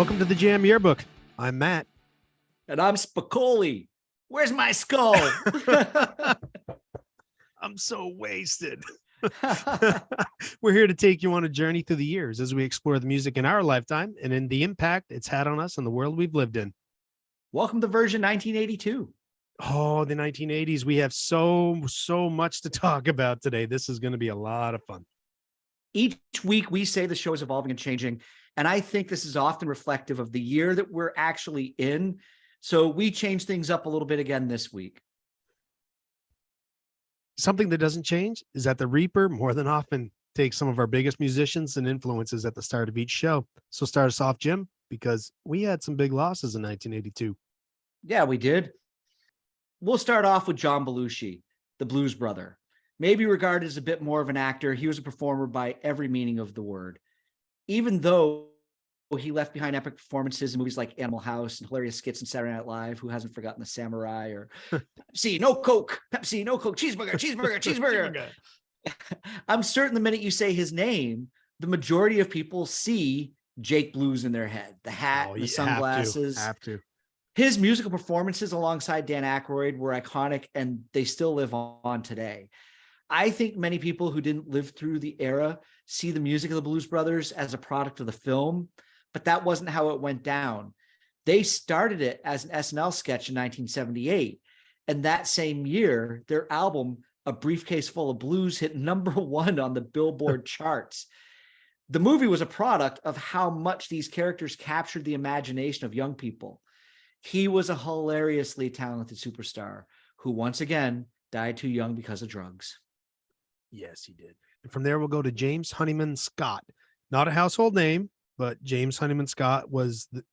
Welcome to the Jam Yearbook. I'm Matt. And I'm Spicoli. Where's my skull? I'm so wasted. We're here to take you on a journey through the years as we explore the music in our lifetime and in the impact it's had on us and the world we've lived in. Welcome to version 1982. Oh, the 1980s. We have so much to talk about today. This is going to be a lot of fun. Each week we say the show is evolving and changing, and I think this is often reflective of the year that we're actually in. So we change things up a little bit again this week. Something that doesn't change is that the Reaper more than often takes some of our biggest musicians and influences at the start of each show. So start us off, Jim, because we had some big losses in 1982. Yeah, we did. We'll start off with John Belushi, the Blues Brother. Maybe regarded as a bit more of an actor, he was a performer by every meaning of the word. Even though he left behind epic performances in movies like Animal House and hilarious skits in Saturday Night Live, who hasn't forgotten the Samurai, or Pepsi, no Coke, Pepsi, no Coke, cheeseburger, cheeseburger, cheeseburger. I'm certain the minute you say his name, the majority of people see Jake Blues in their head, the hat, and the sunglasses. Have to. His musical performances alongside Dan Aykroyd were iconic, and they still live on today. I think many people who didn't live through the era see the music of the Blues Brothers as a product of the film, but that wasn't how it went down. They started it as an SNL sketch in 1978, and that same year, their album, A Briefcase Full of Blues, hit #1 on the Billboard charts. The movie was a product of how much these characters captured the imagination of young people. He was a hilariously talented superstar who once again died too young because of drugs. Yes, he did. And from there, we'll go to James Honeyman Scott. Not a household name, but James Honeyman Scott was the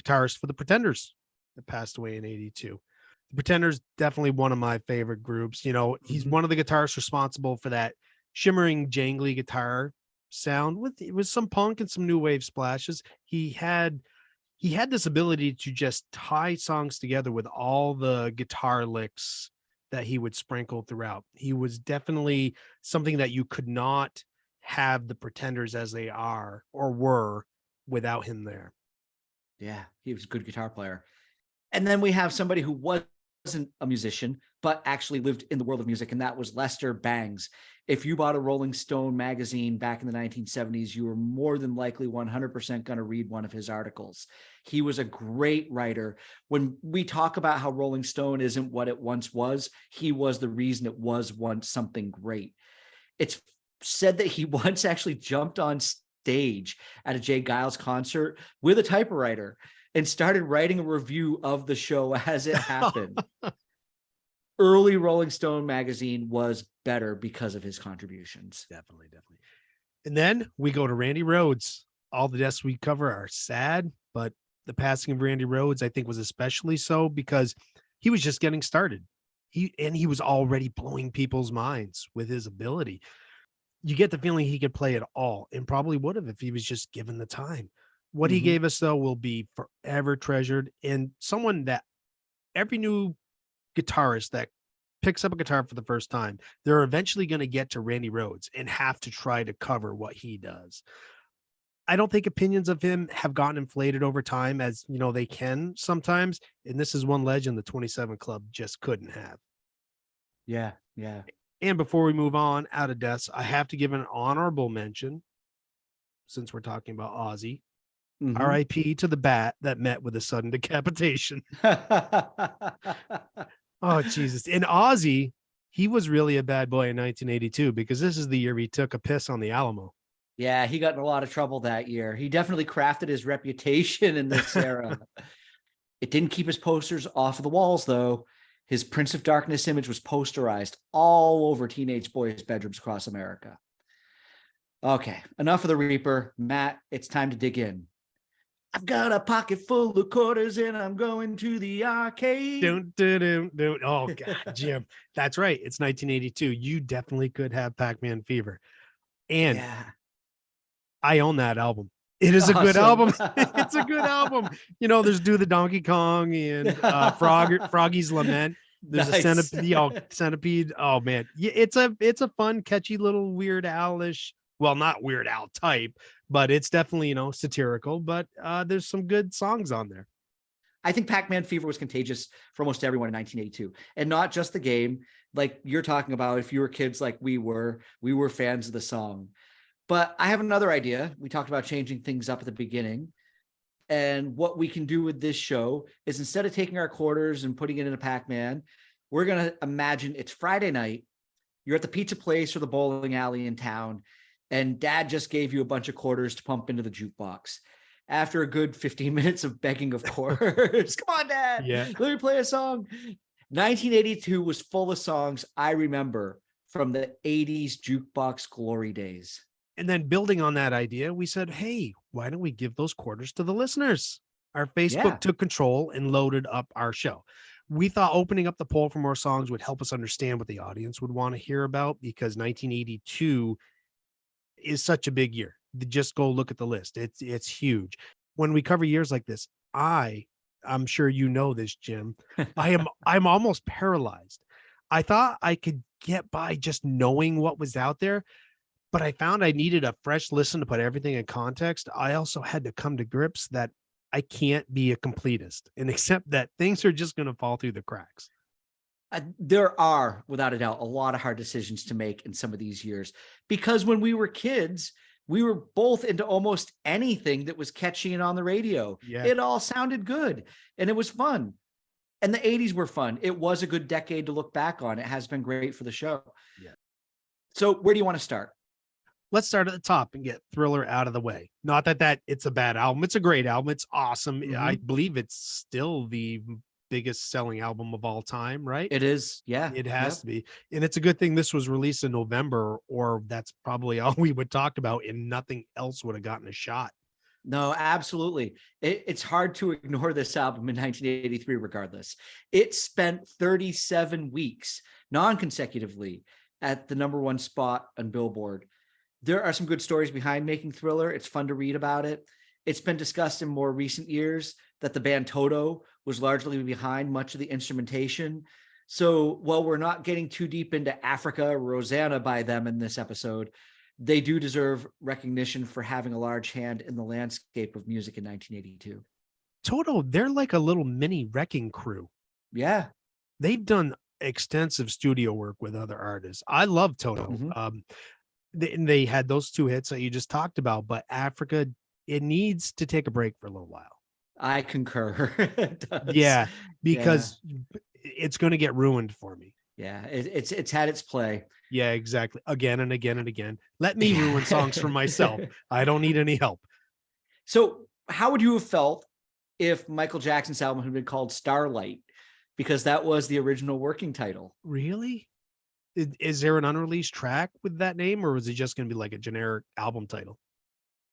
guitarist for the Pretenders that passed away in 82. The Pretenders, definitely one of my favorite groups. You know, he's one of the guitarists responsible for that shimmering, jangly guitar sound with some punk and some new wave splashes. He had this ability to just tie songs together with all the guitar licks that he would sprinkle throughout. He was definitely something that you could not have the Pretenders as they are or were without him there. Yeah, he was a good guitar player. And then we have somebody who wasn't a musician, but actually lived in the world of music, and that was Lester Bangs. If you bought a Rolling Stone magazine back in the 1970s, you were more than likely 100% going to read one of his articles. He was a great writer. When we talk about how Rolling Stone isn't what it once was, he was the reason it was once something great. It's said that he once actually jumped on stage at a Jay Giles concert with a typewriter and started writing a review of the show as it happened. Early Rolling Stone magazine was better because of his contributions. Definitely. And then we go to Randy Rhoads. All the deaths we cover are sad, but the passing of Randy Rhoads, I think, was especially so because he was just getting started. He was already blowing people's minds with his ability. You get the feeling he could play it all, and probably would have if he was just given the time. What he gave us, though, will be forever treasured, and someone that every new guitarist that picks up a guitar for the first time, they're eventually going to get to Randy Rhoads and have to try to cover what he does. I don't think opinions of him have gotten inflated over time, as you know, they can sometimes. And this is one legend the 27 Club just couldn't have. Yeah. And before we move on out of deaths, I have to give an honorable mention, since we're talking about Ozzy. R.I.P. to the bat that met with a sudden decapitation. Oh, Jesus. And Ozzy, he was really a bad boy in 1982 because this is the year he took a piss on the Alamo. Yeah, he got in a lot of trouble that year. He definitely crafted his reputation in this era. It didn't keep his posters off of the walls, though. His Prince of Darkness image was posterized all over teenage boys' bedrooms across America. Okay, enough of the Reaper. Matt, it's time to dig in. I've got a pocket full of quarters and I'm going to the arcade. Don't. Oh, God, Jim. That's right. It's 1982. You definitely could have Pac-Man Fever. And yeah. I own that album. It is a good album. It's a good album. You know, there's Do the Donkey Kong and Froggy's Lament. There's a centipede. Oh, man. It's a fun, catchy little Weird Al-ish. Well, not Weird Al type, but it's definitely, satirical, but there's some good songs on there. I think Pac-Man Fever was contagious for almost everyone in 1982, and not just the game. Like you're talking about, if you were kids like we were fans of the song. But I have another idea. We talked about changing things up at the beginning. And what we can do with this show is, instead of taking our quarters and putting it in a Pac-Man, we're going to imagine it's Friday night. You're at the pizza place or the bowling alley in town, and dad just gave you a bunch of quarters to pump into the jukebox. After a good 15 minutes of begging of quarters, come on, dad, let me play a song. 1982 was full of songs I remember from the 80s jukebox glory days. And then building on that idea, we said, hey, why don't we give those quarters to the listeners? Our Facebook took control and loaded up our show. We thought opening up the poll for more songs would help us understand what the audience would want to hear about, because 1982 is such a big year. Just go look at the list. It's huge. When we cover years like this, I'm sure you know this, Jim. I'm almost paralyzed. I thought I could get by just knowing what was out there, but I found I needed a fresh listen to put everything in context. I also had to come to grips that I can't be a completist and accept that things are just going to fall through the cracks. There are, without a doubt, a lot of hard decisions to make in some of these years, because when we were kids, we were both into almost anything that was catchy and on the radio. Yeah. It all sounded good and it was fun. And the 80s were fun. It was a good decade to look back on. It has been great for the show. Yeah. So where do you want to start? Let's start at the top and get Thriller out of the way. Not that it's a bad album. It's a great album. It's awesome. Mm-hmm. I believe it's still the biggest selling album of all time, right? It is. Yeah. It has to be. And it's a good thing this was released in November, or that's probably all we would talk about and nothing else would have gotten a shot. No, absolutely. It's hard to ignore this album in 1983 regardless. It spent 37 weeks non-consecutively at the #1 spot on Billboard. There are some good stories behind making Thriller. It's fun to read about it. It's been discussed in more recent years that the band Toto was largely behind much of the instrumentation. So while we're not getting too deep into Africa, Rosanna by them in this episode, they do deserve recognition for having a large hand in the landscape of music in 1982. Toto, they're like a little mini Wrecking Crew. Yeah. They've done extensive studio work with other artists. I love Toto. Mm-hmm. They had those 2 hits that you just talked about, but Africa, it needs to take a break for a little while. I concur. It does. Yeah, because it's going to get ruined for me. Yeah, it's had its play. Yeah, exactly. Again and again and again. Let me ruin songs for myself. I don't need any help. So how would you have felt if Michael Jackson's album had been called Starlight? Because that was the original working title. Really? Is there an unreleased track with that name, or was it just going to be like a generic album title?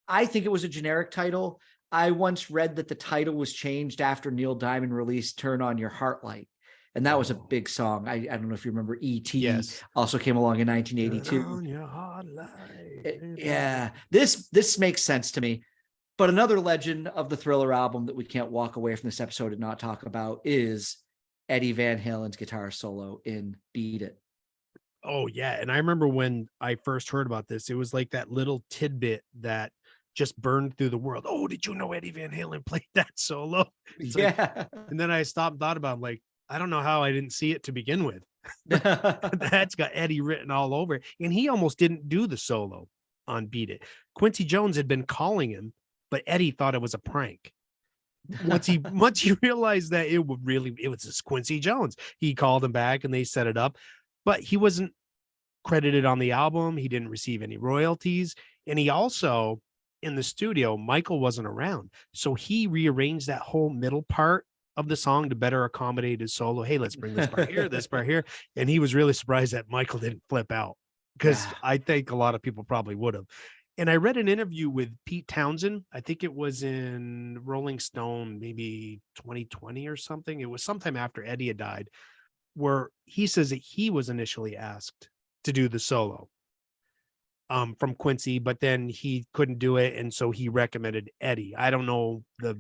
I think it was a generic title. I once read that the title was changed after Neil Diamond released Turn On Your Heart Light. And that was a big song. I don't know if you remember E.T. Also came along in 1982. Turn on your heart light. Yeah, this makes sense to me. But another legend of the Thriller album that we can't walk away from this episode and not talk about is Eddie Van Halen's guitar solo in Beat It. Oh, yeah. And I remember when I first heard about this, it was like that little tidbit that just burned through the world. Oh, did you know Eddie Van Halen played that solo? It's like, and then I stopped and thought about it, like, I don't know how I didn't see it to begin with. That's got Eddie written all over it. And he almost didn't do the solo on Beat It. Quincy Jones had been calling him, but Eddie thought it was a prank. Once he realized that it was just Quincy Jones, he called him back and they set it up. But he wasn't credited on the album. He didn't receive any royalties. And he also, in the studio, Michael wasn't around. So he rearranged that whole middle part of the song to better accommodate his solo. Hey, let's bring this part here, this part here. And he was really surprised that Michael didn't flip out, because I think a lot of people probably would have. And I read an interview with Pete Townsend. I think it was in Rolling Stone, maybe 2020 or something. It was sometime after Eddie had died, where he says that he was initially asked to do the solo from Quincy, but then he couldn't do it. And so he recommended Eddie. I don't know the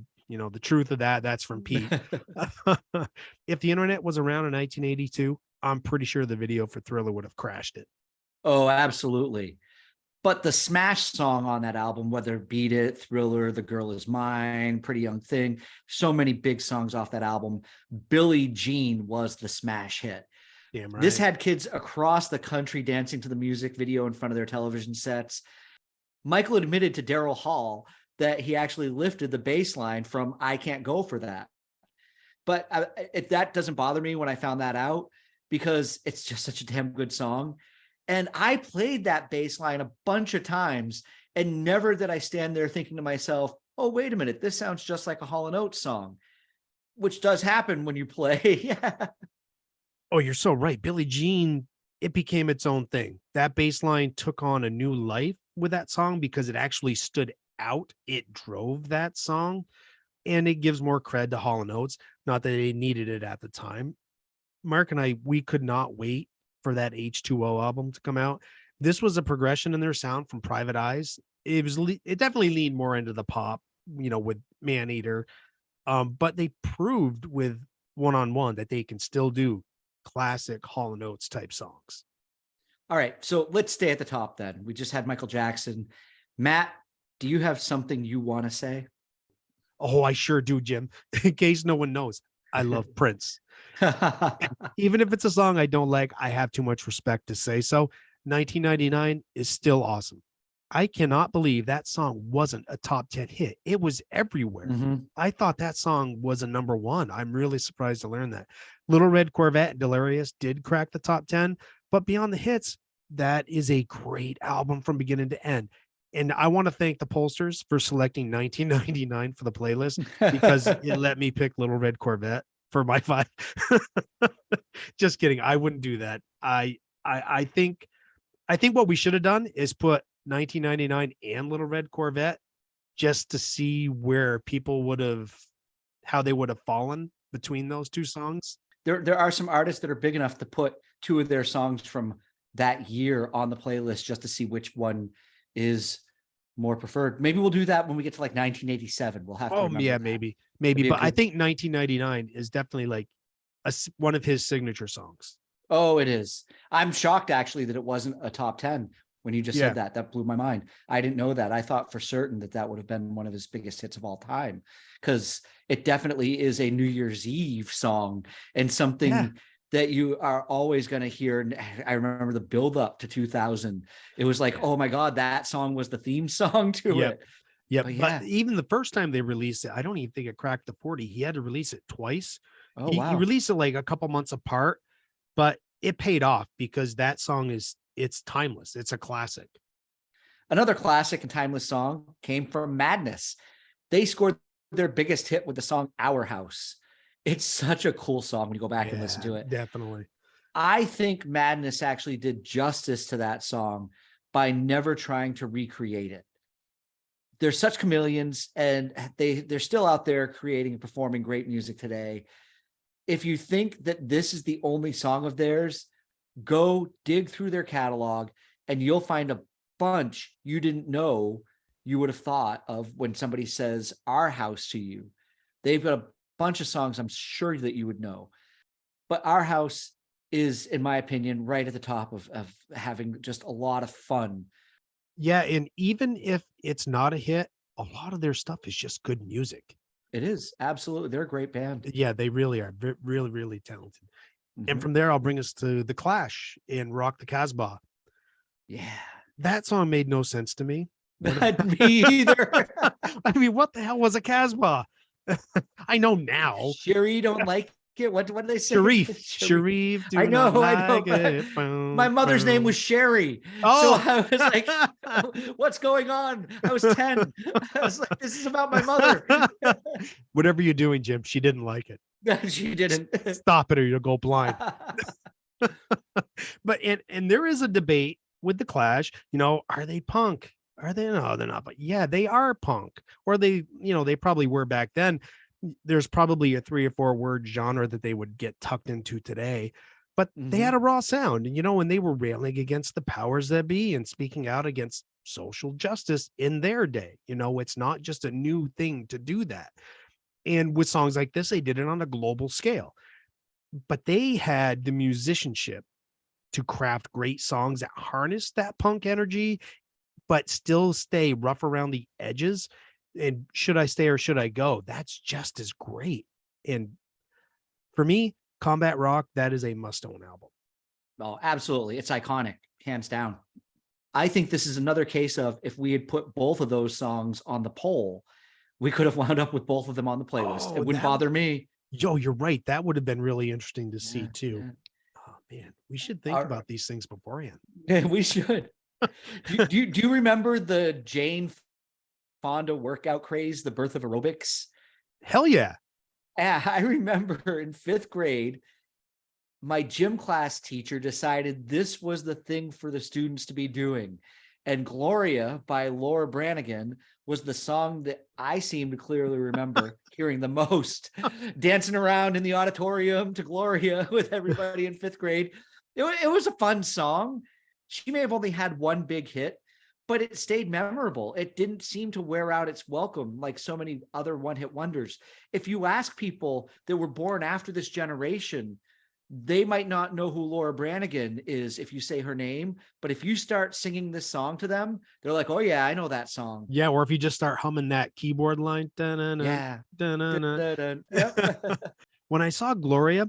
truth of that. That's from Pete. If the internet was around in 1982, I'm pretty sure the video for Thriller would have crashed it. Oh, absolutely. But the smash song on that album, whether Beat It, Thriller, The Girl Is Mine, Pretty Young Thing, so many big songs off that album. Billie Jean was the smash hit. Damn right. This had kids across the country dancing to the music video in front of their television sets. Michael admitted to Daryl Hall that he actually lifted the bass line from I Can't Go For That. But that doesn't bother me when I found that out, because it's just such a damn good song. And I played that bass line a bunch of times, and never did I stand there thinking to myself, oh, wait a minute, this sounds just like a Hall & Oates song, which does happen when you play. Yeah. Oh, you're so right. Billie Jean, it became its own thing. That bass line took on a new life with that song because it actually stood out. It drove that song, and it gives more cred to Hall & Oates. Not that they needed it at the time. Mark and I, we could not wait for that H2O album to come out. This was a progression in their sound from Private Eyes. It definitely leaned more into the pop, with Maneater. But they proved with One on One that they can still do classic Hall & Oates type songs. All right, so let's stay at the top then. We just had Michael Jackson. Matt, do you have something you want to say? Oh, I sure do, Jim. In case no one knows, I love Prince. Even if it's a song I don't like, I have too much respect to say so. 1999 is still awesome. I cannot believe that song wasn't a top 10 hit. It was everywhere. Mm-hmm. I thought that song was a number one. I'm really surprised to learn that. Little Red Corvette and Delirious did crack the top 10, but beyond the hits, that is a great album from beginning to end. And I want to thank the pollsters for selecting 1999 for the playlist, because it let me pick Little Red Corvette for my 5. Just kidding. I wouldn't do that. I think what we should have done is put 1999 and Little Red Corvette, just to see where people how they would have fallen between those two songs. There are some artists that are big enough to put two of their songs from that year on the playlist just to see which one is more preferred. Maybe we'll do that when we get to like 1987. We'll have to. Oh yeah, maybe. But I think 1999 is definitely like one of his signature songs. Oh, it is. I'm shocked actually that it wasn't a top 10 when you just said that. That blew my mind. I didn't know that. I thought for certain that would have been one of his biggest hits of all time, because it definitely is a New Year's Eve song and something that you are always going to hear. And I remember the build up to 2000. It was like, oh my God, that song was the theme song to it. Yeah. But even the first time they released it, I don't even think it cracked the 40. He had to release it twice. Oh, He wow. released it like a couple months apart, but it paid off because that song it's timeless. It's a classic. Another classic and timeless song came from Madness. They scored their biggest hit with the song Our House. It's such a cool song when you go back and listen to it. Definitely. I think Madness actually did justice to that song by never trying to recreate it. They're such chameleons, and they're still out there creating and performing great music today. If you think that this is the only song of theirs, go dig through their catalog and you'll find a bunch you didn't know you would have thought of when somebody says Our House to you. They've got a bunch of songs I'm sure that you would know. But Our House is, in my opinion, right at the top of having just a lot of fun. Yeah, and even if it's not a hit, a lot of their stuff is just good music. It is, absolutely. They're a great band. Yeah, they really are. Really, really talented. Mm-hmm. And from there, I'll bring us to The Clash in Rock the Casbah. Yeah. That song made no sense to me. Me either. I mean, what the hell was a Casbah? I know now. Sherry don't like it. What did they say? Sharif. I know. My mother's name was Sherry. Oh, so I was like, what's going on? I was 10. I was like, this is about my mother. Whatever you're doing, Jim, she didn't like it. She didn't. Stop it or you'll go blind. But and there is a debate with The Clash. Are they punk? Are they? No, they're not. But yeah, they are punk. Or they probably were back then. There's probably a 3 or 4 word genre that they would get tucked into today, but they had a raw sound, and they were railing against the powers that be and speaking out against social justice in their day. It's not just a new thing to do that. And with songs like this, they did it on a global scale, but they had the musicianship to craft great songs that harness that punk energy, but still stay rough around the edges. And Should I Stay or Should I Go? That's just as great. And for me, Combat Rock, that is a must-own album. Oh, absolutely. It's iconic, hands down. I think this is another case of if we had put both of those songs on the poll, we could have wound up with both of them on the playlist. Oh, It wouldn't bother me. Yo, you're right. That would have been really interesting to see Yeah, too. yeah. Oh man, we should think about these things beforehand. We should. Do you remember the Jane Fonda workout craze, the birth of aerobics? Hell yeah. Yeah, I remember in 5th grade, my gym class teacher decided this was the thing for the students to be doing. And Gloria by Laura Branigan was the song that I seem to clearly remember hearing the most, dancing around in the auditorium to Gloria with everybody in 5th grade. It was a fun song. She may have only had one big hit, but it stayed memorable. It didn't seem to wear out its welcome like so many other one-hit wonders. If you ask people that were born after this generation, they might not know who Laura Branigan is if you say her name, but if you start singing this song to them, they're like, oh yeah, I know that song. Yeah, or if you just start humming that keyboard line. Yeah. Yep. When I saw Gloria,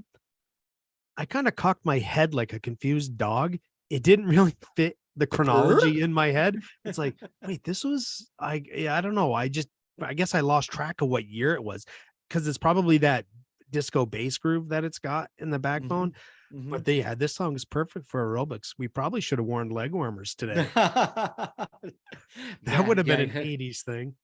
I kind of cocked my head like a confused dog. It didn't really fit the chronology in my head. It's like, wait, this was, I don't know. I guess I lost track of what year it was, because it's probably that disco bass groove that it's got in the backbone. Mm-hmm. But this song is perfect for aerobics. We probably should have worn leg warmers today. That would have been an 80s thing.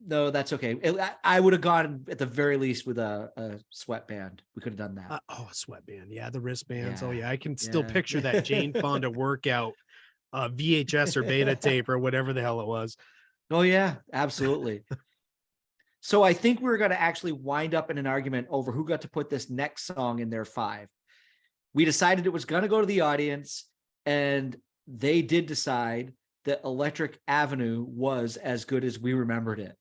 No, that's okay. I would have gone at the very least with a sweatband. We could have done that. A sweatband. Yeah, the wristbands. Yeah. Oh yeah, I can still picture that Jane Fonda workout VHS or beta tape or whatever the hell it was. Oh yeah, absolutely. So I think we're going to actually wind up in an argument over who got to put this next song in their 5. We decided it was going to go to the audience, and they did decide that Electric Avenue was as good as we remembered it.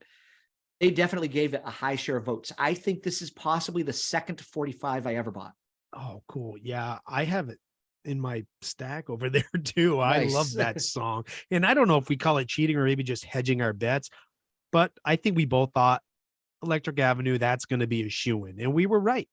They definitely gave it a high share of votes. I think this is possibly the second 45 I ever bought. Oh, cool. Yeah, I have it in my stack over there too. Nice. I love that song. And I don't know if we call it cheating or maybe just hedging our bets, but I think we both thought Electric Avenue, that's going to be a shoo-in. And we were right.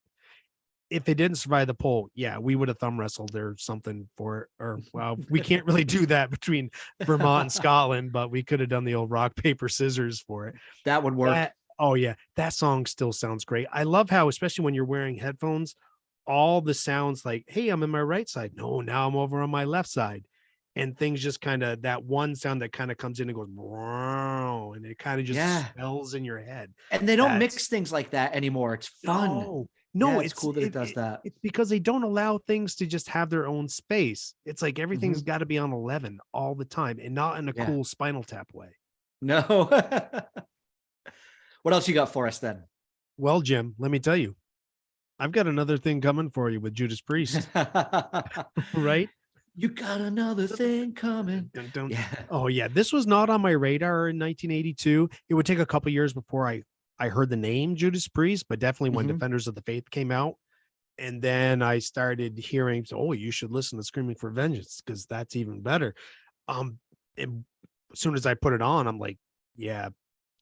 If it didn't survive the poll, yeah, we would have thumb wrestled or something for it. Or, well, we can't really do that between Vermont and Scotland, but we could have done the old rock, paper, scissors for it. That would work. Oh, yeah. That song still sounds great. I love how, especially when you're wearing headphones, all the sounds like, hey, I'm in my right side. No, now I'm over on my left side. And things just kind of, that one sound that kind of comes in and goes, and it kind of just spells in your head. And they don't mix things like that anymore. It's fun. No, it's cool that it does that. It's because they don't allow things to just have their own space. It's like everything's got to be on 11 all the time, and not in a cool Spinal Tap way. No. What else you got for us then? Well, Jim, let me tell you, I've got another thing coming for you with Judas Priest. Right? You got another thing coming. Yeah. Oh yeah, this was not on my radar in 1982. It would take a couple years before I heard the name Judas Priest, but definitely when Defenders of the Faith came out. And then I started hearing, oh, you should listen to Screaming for Vengeance, because that's even better. And as soon as I put it on, I'm like, yeah,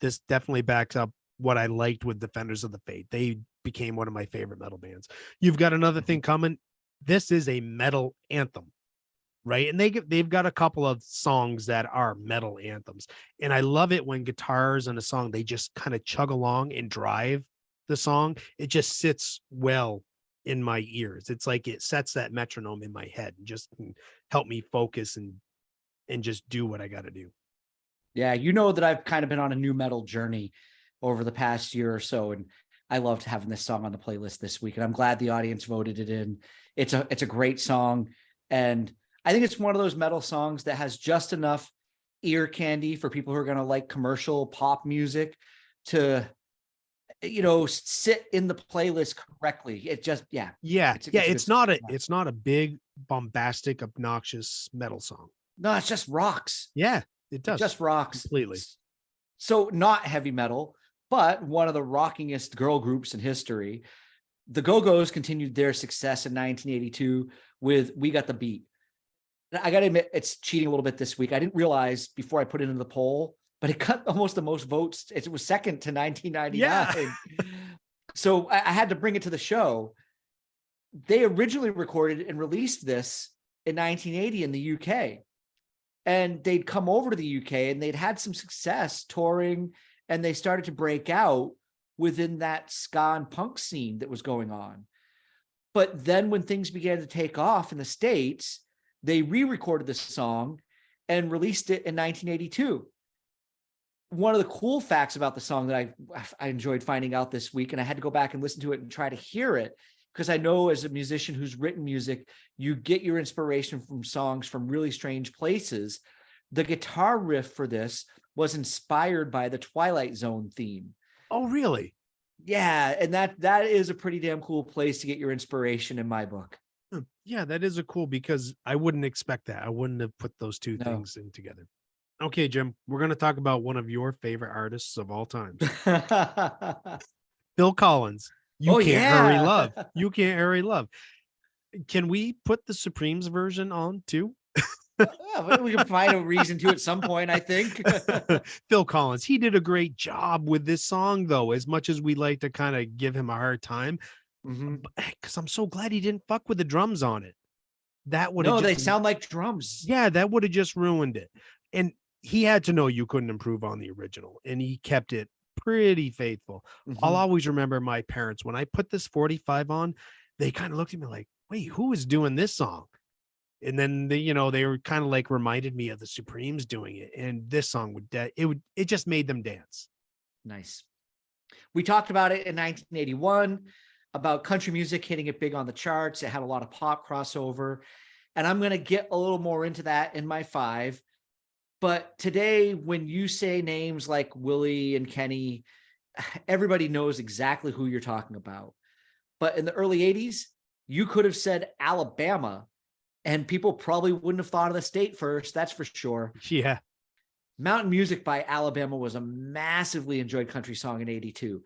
this definitely backs up what I liked with Defenders of the Faith. They became one of my favorite metal bands. You've got another thing coming. This is a metal anthem. Right. And they've got a couple of songs that are metal anthems. And I love it when guitars in a song, they just kind of chug along and drive the song. It just sits well in my ears. It's like it sets that metronome in my head and just can help me focus and just do what I got to do. Yeah. You know that I've kind of been on a new metal journey over the past year or so. And I loved having this song on the playlist this week. And I'm glad the audience voted it in. It's a great song. And I think it's one of those metal songs that has just enough ear candy for people who are going to like commercial pop music to, sit in the playlist correctly. It just, It's not a big, bombastic, obnoxious metal song. No, it's just rocks. Yeah, it does. It just rocks completely. So not heavy metal, but one of the rockingest girl groups in history. The Go-Go's continued their success in 1982 with We Got the Beat. I got to admit, it's cheating a little bit this week. I didn't realize before I put it into the poll, but it got almost the most votes. It was second to 1999. Yeah. So I had to bring it to the show. They originally recorded and released this in 1980 in the UK. And they'd come over to the UK and they'd had some success touring, and they started to break out within that ska and punk scene that was going on. But then when things began to take off in the States, they re-recorded the song and released it in 1982. One of the cool facts about the song that I enjoyed finding out this week, and I had to go back and listen to it and try to hear it, because I know as a musician who's written music, you get your inspiration from songs from really strange places. The guitar riff for this was inspired by the Twilight Zone theme. Oh, really? Yeah, and that is a pretty damn cool place to get your inspiration in my book. Yeah, that is a cool, because I wouldn't expect that. I wouldn't have put those two things in together. Okay, Jim, we're going to talk about one of your favorite artists of all time. Phil Collins. You can't hurry love. You can't hurry love. Can we put the Supremes version on too? We can find a reason to at some point, I think. Phil Collins, he did a great job with this song, though, as much as we like to kind of give him a hard time. Because I'm so glad he didn't fuck with the drums on it. That would they sound like drums. Yeah, that would have just ruined it. And he had to know you couldn't improve on the original, and he kept it pretty faithful. I'll always remember my parents, when I put this 45 on, they kind of looked at me like, wait, who is doing this song? And then they were kind of like reminded me of the Supremes doing it. And this song it just made them dance. Nice. We talked about it in 1981, about country music hitting it big on the charts. It had a lot of pop crossover. And I'm going to get a little more into that in my 5. But today, when you say names like Willie and Kenny, everybody knows exactly who you're talking about. But in the early 80s, you could have said Alabama, and people probably wouldn't have thought of the state first. That's for sure. Yeah. Mountain Music by Alabama was a massively enjoyed country song in 82.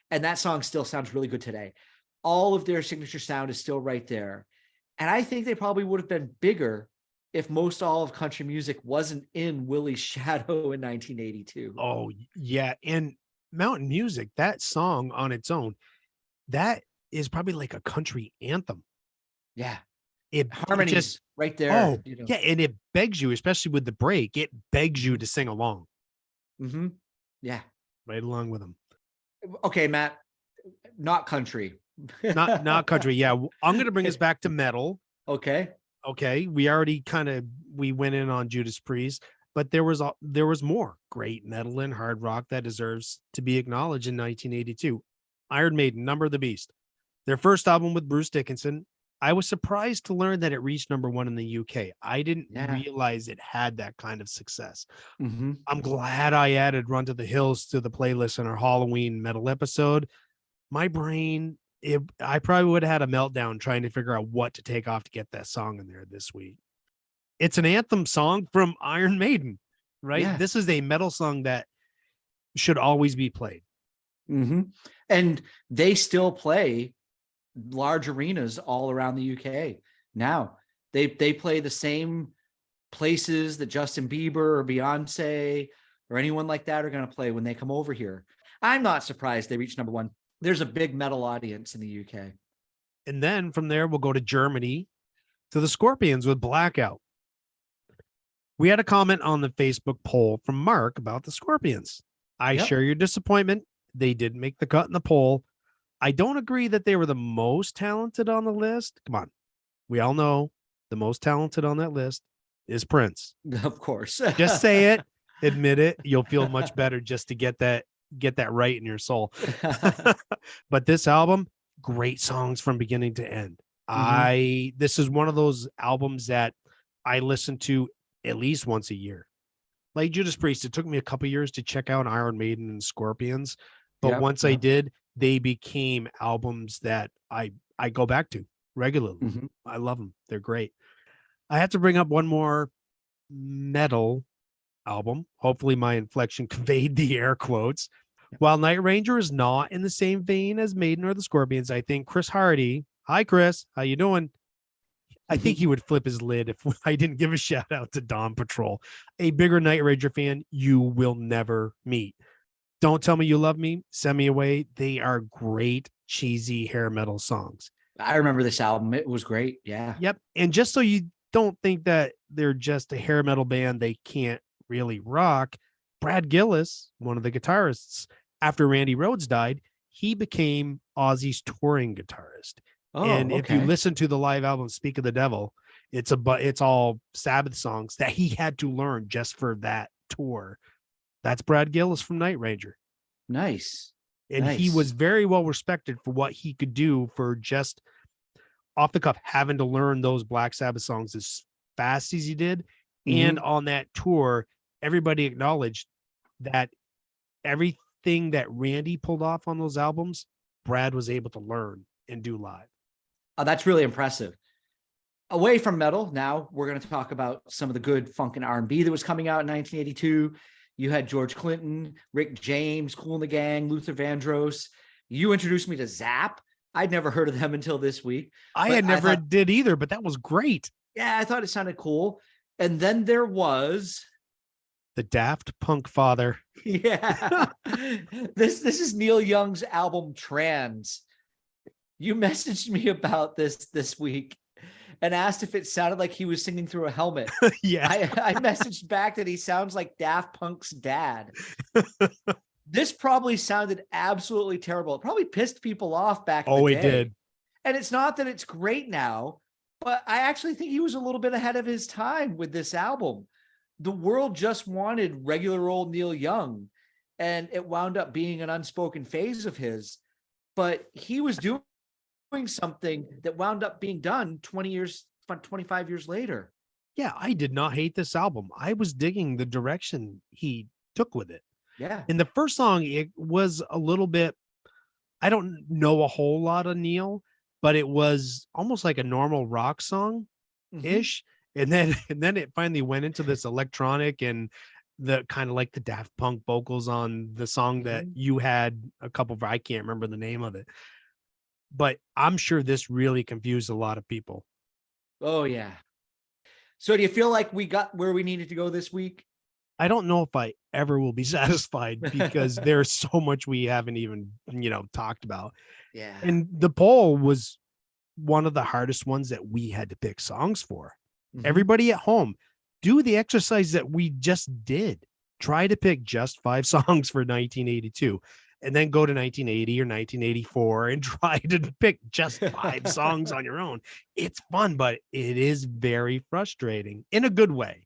And that song still sounds really good today. All of their signature sound is still right there. And I think they probably would have been bigger if most all of country music wasn't in Willie's shadow in 1982. Oh, yeah. And Mountain Music, that song on its own, that is probably like a country anthem. Yeah. Harmonies just right there. Oh, yeah. And it begs you, especially with the break, it begs you to sing along. Yeah. Right along with them. Okay, Matt, not country. not country. Yeah. I'm going to bring us back to metal. Okay. We already we went in on Judas Priest, but there was more great metal and hard rock that deserves to be acknowledged in 1982. Iron Maiden, Number of the Beast, their first album with Bruce Dickinson. I was surprised to learn that it reached #1 in the UK. I didn't realize it had that kind of success. I'm glad I added Run to the Hills to the playlist in our Halloween metal episode. My brain, I probably would have had a meltdown trying to figure out what to take off to get that song in there this week. It's an anthem song from Iron Maiden, right? Yeah. This is a metal song that should always be played. And they still play large arenas all around the UK now. They play the same places that Justin Bieber or Beyonce or anyone like that are going to play when they come over here. I'm not surprised they reached #1. There's a big metal audience in the UK. And then from there, we'll go to Germany, to the Scorpions with Blackout. We had a comment on the Facebook poll from Mark about the Scorpions. I share your disappointment. They didn't make the cut in the poll. I don't agree that they were the most talented on the list. Come on. We all know the most talented on that list is Prince. Of course. Just say it, admit it. You'll feel much better just to get that right in your soul. But this album, great songs from beginning to end. This is one of those albums that I listen to at least once a year. Like Judas Priest, it took me a couple years to check out Iron Maiden and Scorpions, but once I did, they became albums that I go back to regularly. I love them. They're great. I have to bring up one more metal album. Hopefully my inflection conveyed the air quotes. While Night Ranger is not in the same vein as Maiden or the Scorpions, I think Chris Hardy, hi Chris, how you doing? I think he would flip his lid if I didn't give a shout out to Dawn Patrol, a bigger Night Ranger fan you will never meet. Don't Tell Me You Love Me, Send Me Away. They are great, cheesy hair metal songs. I remember this album. It was great. Yeah. Yep. And just so you don't think that they're just a hair metal band, they can't really rock. Brad Gillis, one of the guitarists, after Randy Rhoads died, he became Ozzy's touring guitarist. Oh, And if you okay. listen to the live album Speak of the Devil, it's all Sabbath songs that he had to learn just for that tour. That's Brad Gillis from Night Ranger. Nice. And he Nice. was very well respected for what he could do for just off the cuff, having to learn those Black Sabbath songs as fast as he did. And on that tour, everybody acknowledged that everything that Randy pulled off on those albums, Brad was able to learn and do live. Oh, that's really impressive. Away from metal, now we're going to talk about some of the good funk and R&B that was coming out in 1982. You had George Clinton, Rick James, Kool and the Gang, Luther Vandross. You introduced me to Zapp. I'd never heard of them until this week. I had never did either, but that was great. Yeah, I thought it sounded cool. And then there was the Daft Punk father. Yeah. This is Neil Young's album Trans. You messaged me about this week and asked if it sounded like he was singing through a helmet. Yeah. I messaged back that he sounds like Daft Punk's dad. This probably sounded absolutely terrible. It probably pissed people off back in the day. It did. And it's not that it's great now, but I actually think he was a little bit ahead of his time with this album. The world just wanted regular old Neil Young, and it wound up being an unspoken phase of his, but he was doing something that wound up being done 25 years later. Yeah, I did not hate this album. I was digging the direction he took with it. Yeah. In the first song, it was a little bit, I don't know a whole lot of Neil, but it was almost like a normal rock song ish. And then it finally went into this electronic and the kind of like the Daft Punk vocals on the song that you had a couple of, I can't remember the name of it, but I'm sure this really confused a lot of people. Oh yeah. So do you feel like we got where we needed to go this week? I don't know if I ever will be satisfied because there's so much we haven't even, talked about. Yeah. And the poll was one of the hardest ones that we had to pick songs for. Everybody at home, do the exercise that we just did. Try to pick just 5 songs for 1982 and then go to 1980 or 1984 and try to pick just 5 songs on your own. It's fun, but it is very frustrating in a good way.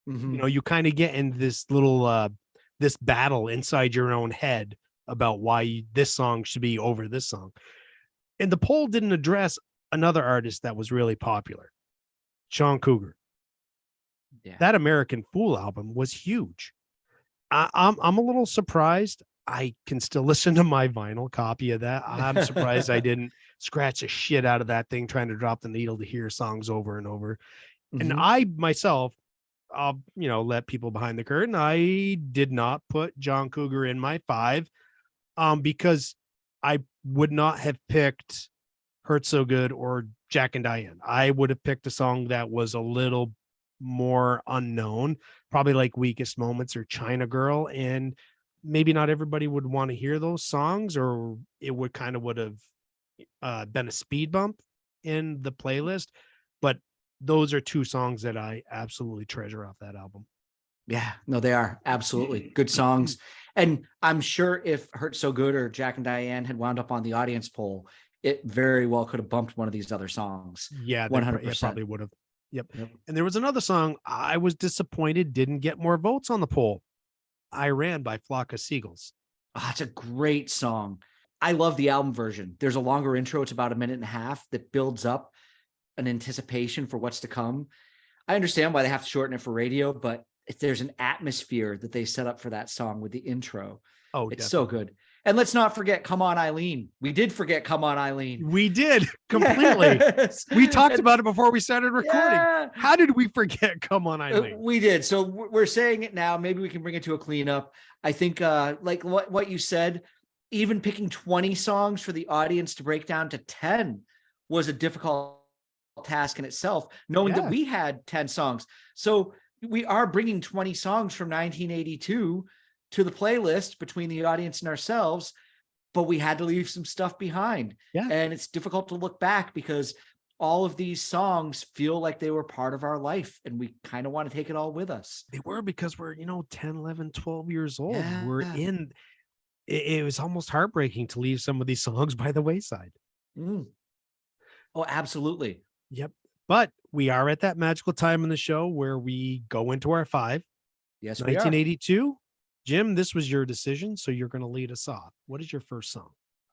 You kind of get in this little this battle inside your own head about why this song should be over this song. And the poll didn't address another artist that was really popular, Sean Cougar. Yeah. That American Fool album was huge. I'm a little surprised. I can still listen to my vinyl copy of that. I'm surprised I didn't scratch the shit out of that thing trying to drop the needle to hear songs over and over. And I myself, I'll let people behind the curtain. I did not put John Cougar in my 5 because I would not have picked Hurt So Good or Jack and Diane. I would have picked a song that was a little more unknown, probably like Weakest Moments or China Girl, and maybe not everybody would want to hear those songs, or it would have been a speed bump in the playlist. But those are 2 songs that I absolutely treasure off that album. Yeah, no, they are absolutely good songs. And I'm sure if Hurt So Good or Jack and Diane had wound up on the audience poll, it very well could have bumped one of these other songs. Yeah, 100%. It probably would have. Yep. And there was another song I was disappointed didn't get more votes on the poll. I Ran by Flock of Seagulls. Oh, it's a great song. I love the album version. There's a longer intro. It's about 1.5 minutes that builds up an anticipation for what's to come. I understand why they have to shorten it for radio, but if there's an atmosphere that they set up for that song with the intro. Oh, it's definitely so good. And let's not forget Come On Eileen. We did forget Come On Eileen. We did completely. Yes. We talked about it before we started recording. Yeah. How did we forget Come On Eileen? We did. So we're saying it now. Maybe we can bring it to a cleanup. I think like what you said, even picking 20 songs for the audience to break down to 10 was a difficult task in itself, knowing that Yeah. we had 10 songs. So we are bringing 20 songs from 1982 to the playlist between the audience and ourselves, but we had to leave some stuff behind. Yeah. And it's difficult to look back because all of these songs feel like they were part of our life and we kind of want to take it all with us. They were, because we're, 10, 11, 12 years old. We're Yeah. in it was almost heartbreaking to leave some of these songs by the wayside. Mm. Oh, absolutely. Yep. But we are at that magical time in the show where we go into our 5. Yes, we are. 1982. Jim, this was your decision, so you're going to lead us off. What is your first song?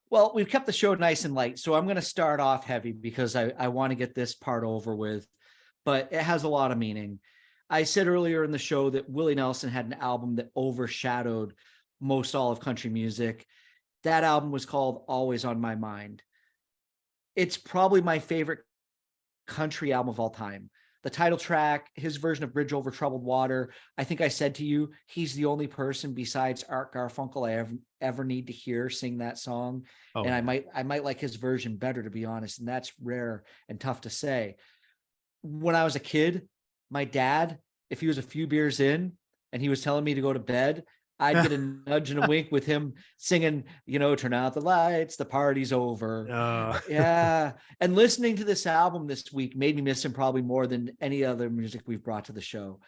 Well, we've kept the show nice and light, so I'm going to start off heavy because I want to get this part over with, but it has a lot of meaning. I said earlier in the show that Willie Nelson had an album that overshadowed most all of country music. That album was called Always on My Mind. It's probably my favorite country album of all time. The title track, his version of Bridge Over Troubled Water. I think I said to you, he's the only person besides Art Garfunkel I ever need to hear sing that song. Oh, And I might like his version better, to be honest. And that's rare and tough to say. When I was a kid, my dad, if he was a few beers in and he was telling me to go to bed, I'd get a nudge and a wink with him singing, turn out the lights, the party's over. Yeah. And listening to this album this week made me miss him probably more than any other music we've brought to the show.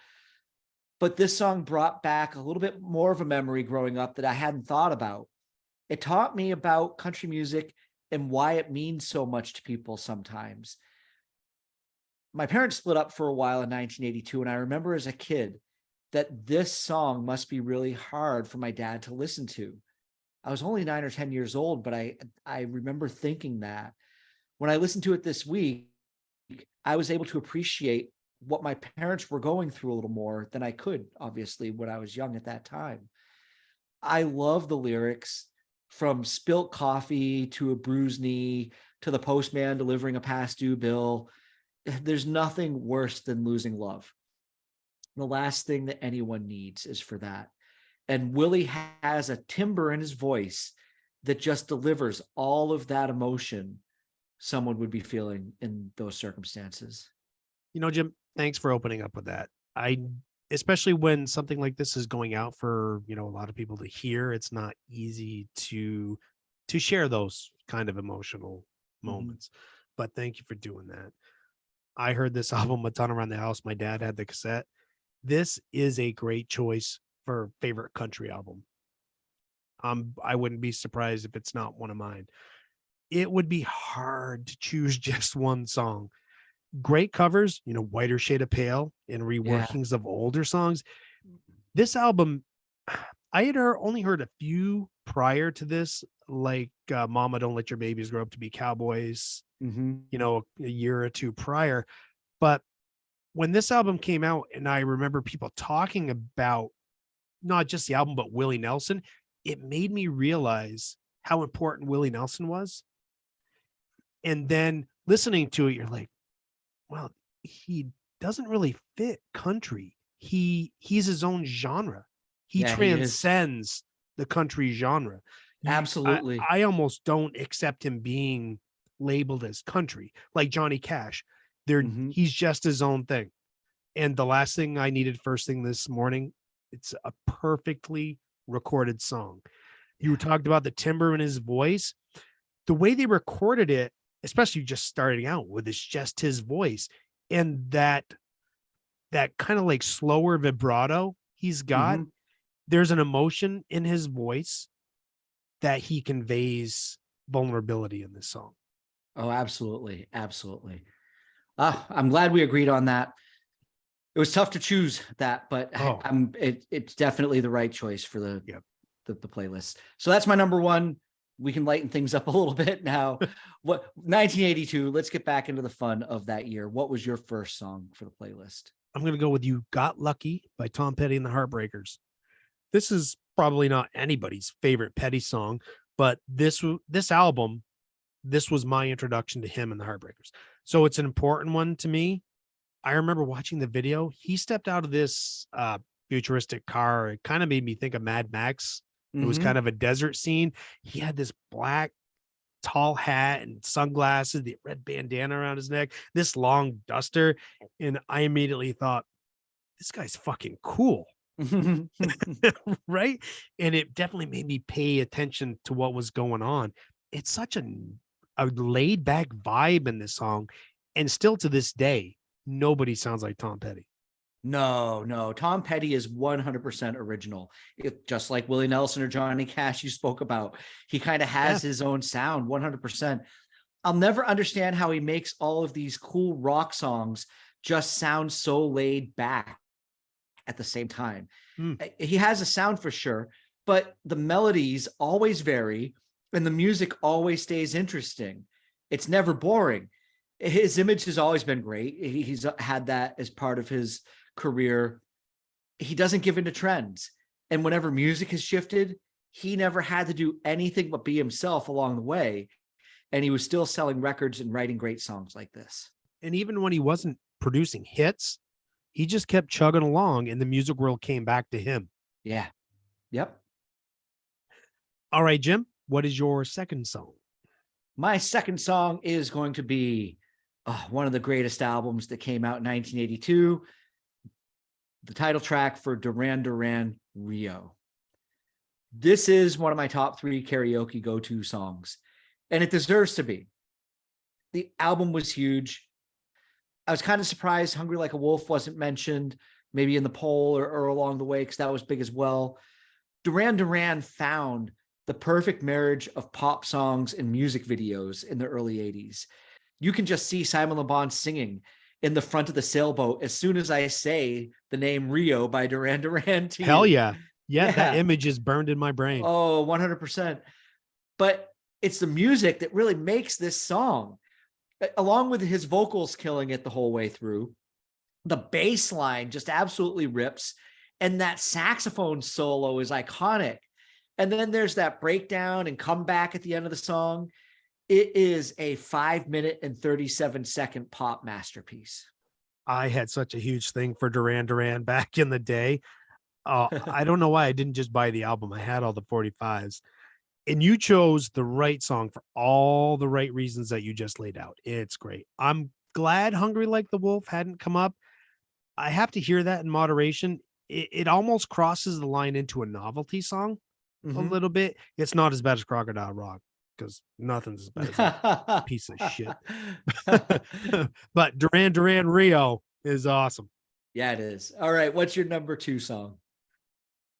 But this song brought back a little bit more of a memory growing up that I hadn't thought about. It taught me about country music and why it means so much to people sometimes. My parents split up for a while in 1982, and I remember as a kid that this song must be really hard for my dad to listen to. I was only 9 or 10 years old, but I remember thinking that. When I listened to it this week, I was able to appreciate what my parents were going through a little more than I could, obviously, when I was young at that time. I love the lyrics, from spilt coffee to a bruised knee to the postman delivering a past due bill. There's nothing worse than losing love. The last thing that anyone needs is for that. And Willie has a timbre in his voice that just delivers all of that emotion someone would be feeling in those circumstances. Jim, thanks for opening up with that. Especially when something like this is going out for, a lot of people to hear, it's not easy to share those kind of emotional moments. But thank you for doing that. I heard this album a ton around the house. My dad had the cassette. This is a great choice for favorite country album. I wouldn't be surprised if it's not one of mine. It would be hard to choose just one song. Great covers, Whiter Shade of Pale and reworkings of older songs. This album, I had only heard a few prior to this, like Mama Don't Let Your Babies Grow Up to Be Cowboys, a year or two prior. But when this album came out, and I remember people talking about not just the album, but Willie Nelson, it made me realize how important Willie Nelson was. And then listening to it, you're like, well, he doesn't really fit country. He's his own genre. He transcends the country genre. Absolutely. I almost don't accept him being labeled as country, like Johnny Cash. He's just his own thing. And the last thing I needed first thing this morning, it's a perfectly recorded song. You talked about the timbre in his voice. The way they recorded it, especially just starting out with, it's just his voice. And that kind of like slower vibrato he's got, there's an emotion in his voice that he conveys vulnerability in this song. Oh, absolutely. Absolutely. I'm glad we agreed on that. It was tough to choose that, but it's definitely the right choice for the playlist. So that's my number one. We can lighten things up a little bit now. 1982, let's get back into the fun of that year. What was your first song for the playlist? I'm going to go with You Got Lucky by Tom Petty and the Heartbreakers. This is probably not anybody's favorite Petty song, but this album, this was my introduction to him and the Heartbreakers. So it's an important one to me. I remember watching the video. He stepped out of this futuristic car. It kind of made me think of Mad Max. It was kind of a desert scene. He had this black tall hat and sunglasses, the red bandana around his neck, this long duster. And I immediately thought, this guy's fucking cool. Right. And it definitely made me pay attention to what was going on. It's such a laid back vibe in this song. And still to this day, nobody sounds like Tom Petty. No. Tom Petty is 100% original. Just like Willie Nelson or Johnny Cash you spoke about. He kind of has his own sound, 100%. I'll never understand how he makes all of these cool rock songs just sound so laid back at the same time. He has a sound for sure, but the melodies always vary and the music always stays interesting. It's never boring. His image has always been great. He's had that as part of his career. He doesn't give into trends. And whenever music has shifted, he never had to do anything but be himself along the way. And he was still selling records and writing great songs like this. And even when he wasn't producing hits, he just kept chugging along and the music world came back to him. Yeah. Yep. All right, Jim, what is your second song? My second song is going to be one of the greatest albums that came out in 1982. The title track for Duran, Rio. This is one of my top 3 karaoke go-to songs, and it deserves to be. The album was huge. I was kind of surprised Hungry Like a Wolf wasn't mentioned, maybe in the poll or along the way, because that was big as well. Duran found the perfect marriage of pop songs and music videos in the early 80s. You can just see Simon Le Bon singing in the front of the sailboat as soon as I say the name Rio by Duran to you. Hell yeah. Yeah, that image is burned in my brain. Oh, 100%. But it's the music that really makes this song, along with his vocals killing it the whole way through. The bass line just absolutely rips. And that saxophone solo is iconic. And then there's that breakdown and comeback at the end of the song. It is a 5-minute and 37-second pop masterpiece. I had such a huge thing for Duran back in the day. I don't know why I didn't just buy the album. I had all the 45s. And you chose the right song for all the right reasons that you just laid out. It's great. I'm glad Hungry Like the Wolf hadn't come up. I have to hear that in moderation. It almost crosses the line into a novelty song a little bit. It's not as bad as Crocodile Rock, because nothing's as bad as that piece of shit. But Duran Rio is awesome. Yeah, it is. All right. What's your number 2 song?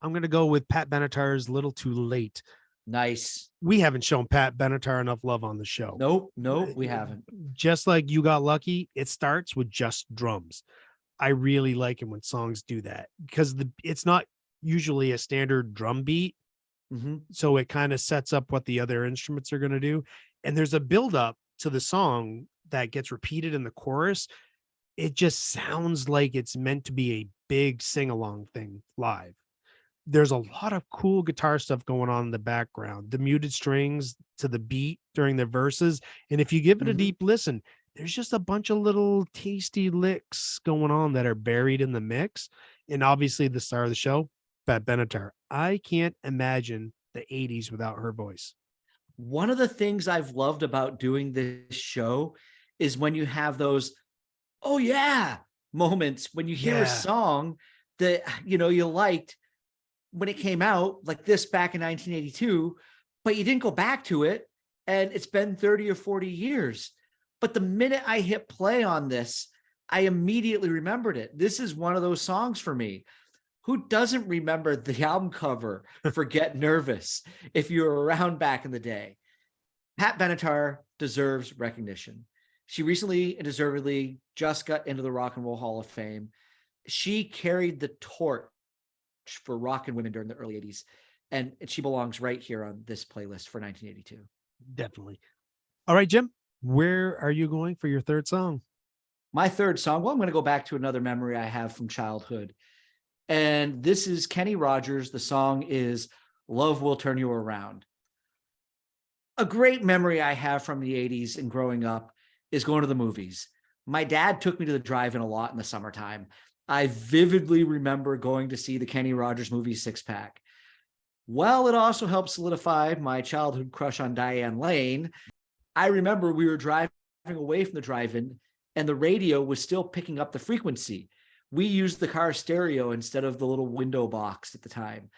I'm going to go with Pat Benatar's Little Too Late. Nice. We haven't shown Pat Benatar enough love on the show. Nope, we haven't. Just like You Got Lucky, it starts with just drums. I really like it when songs do that, because it's not usually a standard drum beat. So it kind of sets up what the other instruments are going to do. And there's a build up to the song that gets repeated in the chorus. It just sounds like it's meant to be a big sing-along thing live. There's a lot of cool guitar stuff going on in the background, the muted strings to the beat during the verses. And if you give it a deep listen, there's just a bunch of little tasty licks going on that are buried in the mix. And obviously the star of the show, Pat Benatar. I can't imagine the 80s without her voice. One of the things I've loved about doing this show is when you have those, oh yeah, moments when you hear a song that, you liked when it came out, like this back in 1982, but you didn't go back to it. And it's been 30 or 40 years. But the minute I hit play on this, I immediately remembered it. This is one of those songs for me. Who doesn't remember the album cover for Get Nervous if you were around back in the day? Pat Benatar deserves recognition. She recently and deservedly just got into the Rock and Roll Hall of Fame. She carried the torch for rock and women during the early 80s, and she belongs right here on this playlist for 1982. Definitely. All right, Jim, where are you going for your third song? My third song, well, I'm going to go back to another memory I have from childhood. And this is Kenny Rogers. The song is Love Will Turn You Around. A great memory I have from the 80s and growing up is going to the movies. My dad took me to the drive-in a lot in the summertime. I vividly remember going to see the Kenny Rogers movie Six Pack. Well, it also helped solidify my childhood crush on Diane Lane. I remember we were driving away from the drive-in and the radio was still picking up the frequency. We used the car stereo instead of the little window box at the time.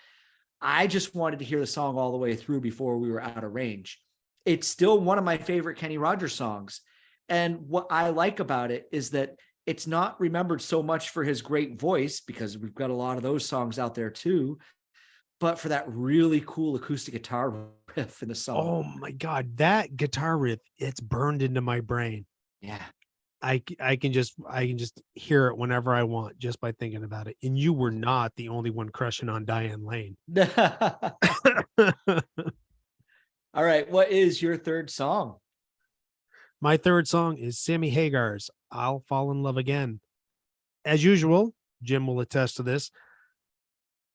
I just wanted to hear the song all the way through before we were out of range. It's still one of my favorite Kenny Rogers songs. And what I like about it is that it's not remembered so much for his great voice, because we've got a lot of those songs out there too, but for that really cool acoustic guitar riff in the song. Oh my God, that guitar riff, it's burned into my brain. Yeah. I can just hear it whenever I want just by thinking about it. And you were not the only one crushing on Diane Lane. All right. What is your third song? My third song is Sammy Hagar's I'll Fall in Love Again. As usual, Jim will attest to this.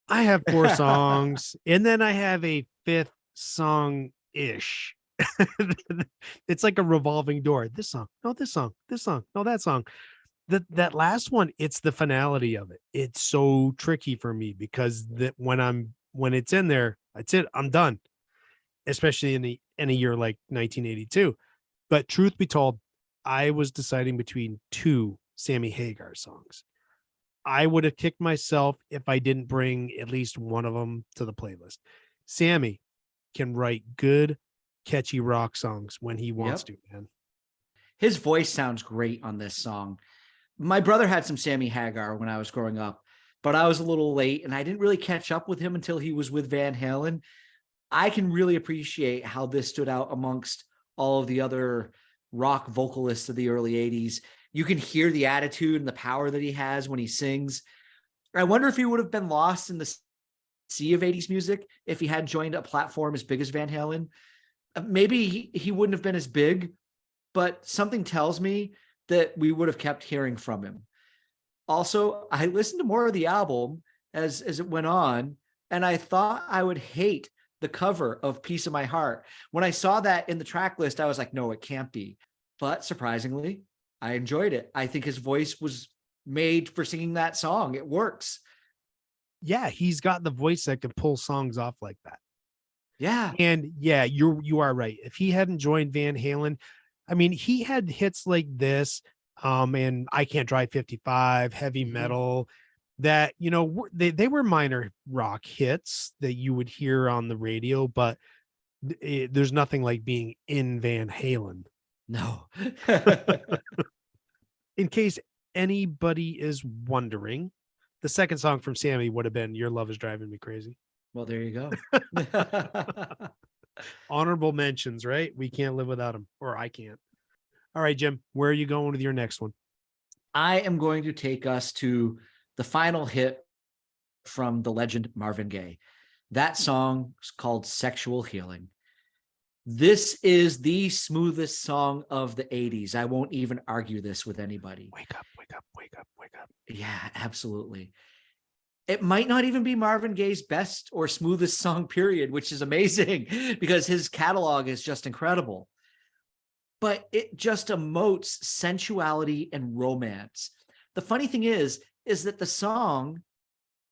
I have 4 songs, and then I have a 5th song-ish. It's like a revolving door. This song, no, this song, no, that song. That last one, it's the finality of it. It's so tricky for me because when it's in there, that's it. I'm done. Especially in a year like 1982. But truth be told, I was deciding between 2 Sammy Hagar songs. I would have kicked myself if I didn't bring at least one of them to the playlist. Sammy can write good, catchy rock songs when he wants to, man. His voice sounds great on this song. My brother had some Sammy Hagar when I was growing up, but I was a little late and I didn't really catch up with him until he was with Van Halen. I can really appreciate how this stood out amongst all of the other rock vocalists of the early 80s. You can hear the attitude and the power that he has when he sings. I wonder if he would have been lost in the sea of 80s music if he had joined a platform as big as Van Halen. Maybe he wouldn't have been as big, but something tells me that we would have kept hearing from him. Also, I listened to more of the album as it went on, and I thought I would hate the cover of Piece of My Heart. When I saw that in the track list, I was like, no, it can't be. But surprisingly, I enjoyed it. I think his voice was made for singing that song. It works. Yeah, he's got the voice that can pull songs off like that. Yeah. And yeah, you are right. If he hadn't joined Van Halen, I mean, he had hits like this, and I Can't Drive 55, Heavy Metal, that, you know, they were minor rock hits that you would hear on the radio, but there's nothing like being in Van Halen. No. In case anybody is wondering, the second song from Sammy would have been Your Love Is Driving Me Crazy. Well, there you go. Honorable mentions, right? We can't live without them, or I can't. All right, Jim, where are you going with your next one? I am going to take us to the final hit from the legend Marvin Gaye. That song is called Sexual Healing. This is the smoothest song of the 80s. I won't even argue this with anybody. Wake up, wake up, wake up, wake up. Yeah, absolutely. It might not even be Marvin Gaye's best or smoothest song, period, which is amazing because his catalog is just incredible. But it just emotes sensuality and romance. The funny thing is that the song,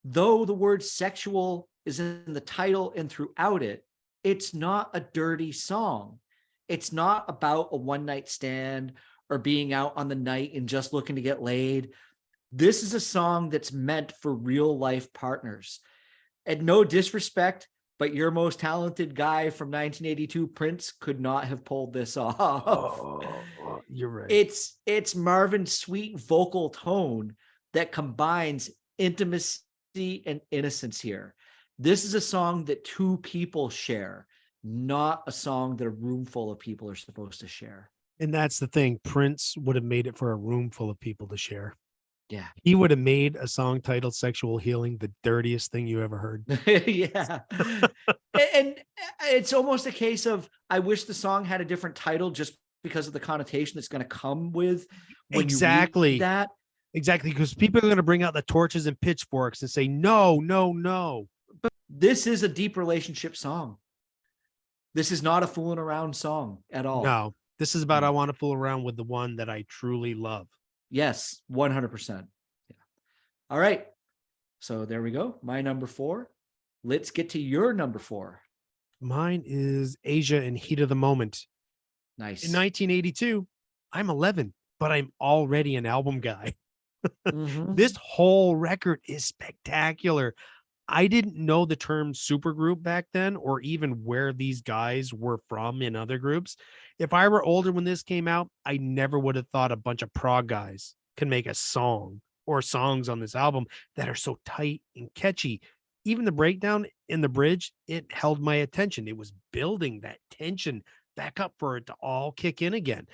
though the word sexual is in the title and throughout it, it's not a dirty song. It's not about a one-night stand or being out on the night and just looking to get laid. This is a song that's meant for real life partners. And no disrespect, but your most talented guy from 1982, Prince, could not have pulled this off. Oh, you're right. It's Marvin's sweet vocal tone that combines intimacy and innocence here. This is a song that 2 people share, not a song that a room full of people are supposed to share. And that's the thing. Prince would have made it for a room full of people to share. Yeah. He would have made a song titled Sexual Healing the dirtiest thing you ever heard. Yeah. And it's almost a case of, I wish the song had a different title just because of the connotation that's going to come with when exactly you read that. Exactly. Because people are going to bring out the torches and pitchforks and say, no, no, no. But this is a deep relationship song. This is not a fooling around song at all. No, this is about, I want to fool around with the one that I truly love. Yes, 100%. Yeah. All right. So there we go. My number 4. Let's get to your number 4. Mine is Asia and Heat of the Moment. In Nice. 1982, I'm 11, but I'm already an album guy. This Mhm. whole record is spectacular. I didn't know the term supergroup back then or even where these guys were from in other groups. If I were older when this came out, I never would have thought a bunch of prog guys can make a song or songs on this album that are so tight and catchy. Even the breakdown in the bridge, it held my attention. It was building that tension back up for it to all kick in again.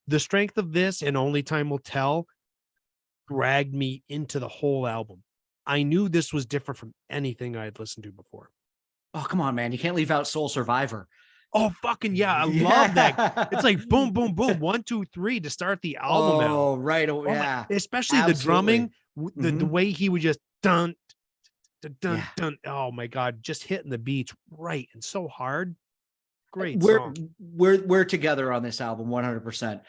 The strength of this and Only Time Will Tell dragged me into the whole album. I knew this was different from anything I had listened to before. Oh, come on, man. You can't leave out Soul Survivor. Oh, fucking yeah. I love that. It's Yeah. like boom, boom, boom. 1, 2, 3 to start the album out. Oh, right. Oh, Oh my, yeah. especially the Absolutely. drumming, the Mhm. way he would just dun, dun, dun, Yeah. dun. Oh my God. Just hitting the beats right and so hard. Great We're song. we're together on this album 100%.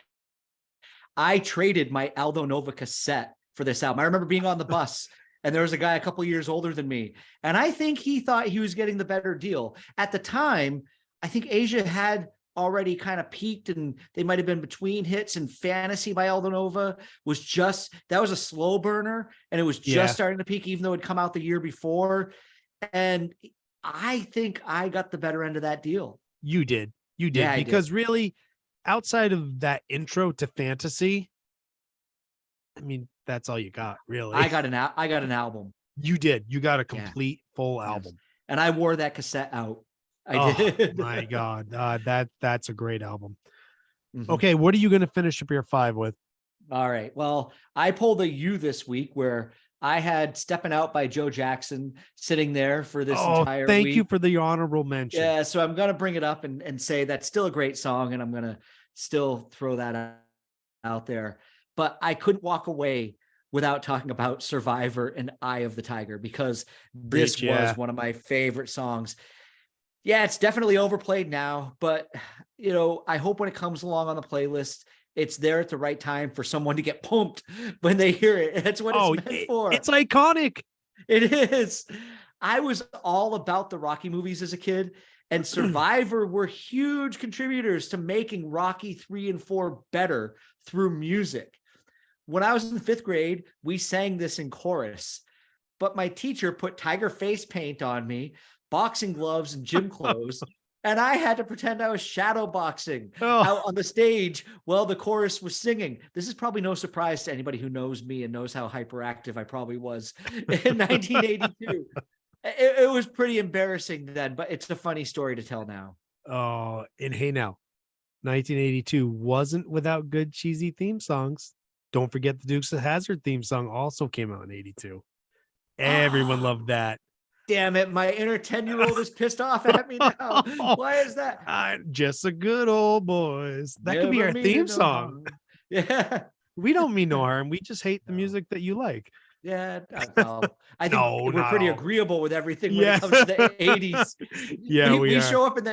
I traded my Aldo Nova cassette for this album. I remember being on the bus and there was a guy a couple years older than me. And I think he thought he was getting the better deal. At the time, I think Asia had already kind of peaked and they might have been between hits, and Fantasy by Aldo Nova was just, that was a slow burner and it was just Yeah, starting to peak, even though it had come out the year before. And I think I got the better end of that deal. you did. You Yeah, did. I did. Because really, outside of that intro to fantasy, I mean, that's all you got, really. I got an album. You did. You got a Yeah. complete full Yes. album. And I wore that cassette out. I Oh did. my God. That's a great album. Mhm. Okay, what are you gonna finish up your 5 with? All right. Well, I pulled a U this week where I had Stepping Out by Joe Jackson sitting there for this Oh, entire thank you week. for the honorable mention. Yeah. So I'm going to bring it up and say that's still a great song. And I'm going to still throw that out there. But I couldn't walk away without talking about Survivor and Eye of the Tiger, because this Preach, yeah. was one of my favorite songs. Yeah, it's definitely overplayed now, but I hope when it comes along on the playlist, it's there at the right time for someone to get pumped when they hear it. That's what it's Oh, meant for. it's iconic. It is. I was all about the Rocky movies as a kid, and Survivor were huge contributors to making Rocky 3 and 4 better through music. When I was in 5th grade, we sang this in chorus, but my teacher put tiger face paint on me, boxing gloves, and gym clothes. And I had to pretend I was shadow boxing Oh, out on the stage while the chorus was singing. This is probably no surprise to anybody who knows me and knows how hyperactive I probably was in 1982. It was pretty embarrassing then, but it's a funny story to tell now. oh, and hey now, 1982 wasn't without good cheesy theme songs. Don't forget the Dukes of Hazzard theme song also came out in 82. Everyone loved that. Damn it. My inner 10-year-old is pissed off at me now. Why is that? Just a good old boys. That could be Never our theme meaning no song. harm. Yeah. We don't mean no harm. We just hate the No. music that you like. Yeah. Well, I think No, we're not pretty all. agreeable with everything when it Yeah. comes to the 80s. Yeah, We we we are. show up in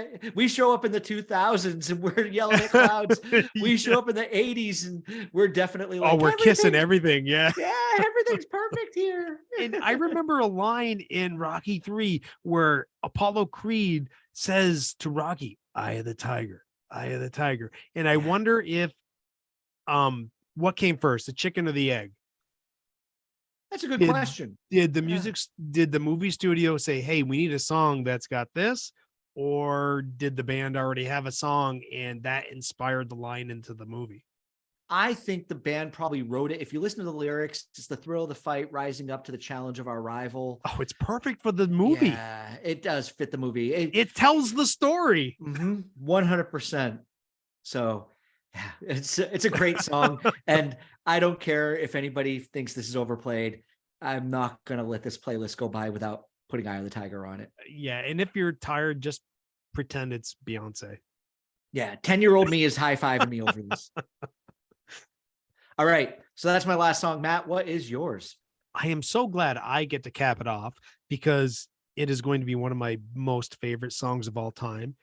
the 2000s and we're yelling at clouds. We show up in the 80s and we're definitely Oh, like, we're kissing everything's, everything. Yeah. yeah, everything's perfect here. And I remember a line in Rocky 3 where Apollo Creed says to Rocky, "Eye of the tiger, eye of the tiger." And I Yeah, wonder if what came first, the chicken or the egg? that's a good Did question. did the Yeah. did the movie studio say, "Hey, we need a song that's got this," or did the band already have a song and that inspired the line into the movie? I think the band probably wrote it. If you listen to the lyrics, it's the thrill of the fight, rising up to the challenge of our rival. Oh, it's perfect for the movie. Yeah, it does fit the movie. It tells the story. 100%. So yeah, it's a great song. And I don't care if anybody thinks this is overplayed. I'm not gonna let this playlist go by without putting Eye of the Tiger on it. Yeah, and if you're tired, just pretend it's Beyonce. Yeah, 10-year-old me is high-fiving me over this. All right. So that's my last song. Matt, what is yours? I am so glad I get to cap it off because it is going to be one of my most favorite songs of all time.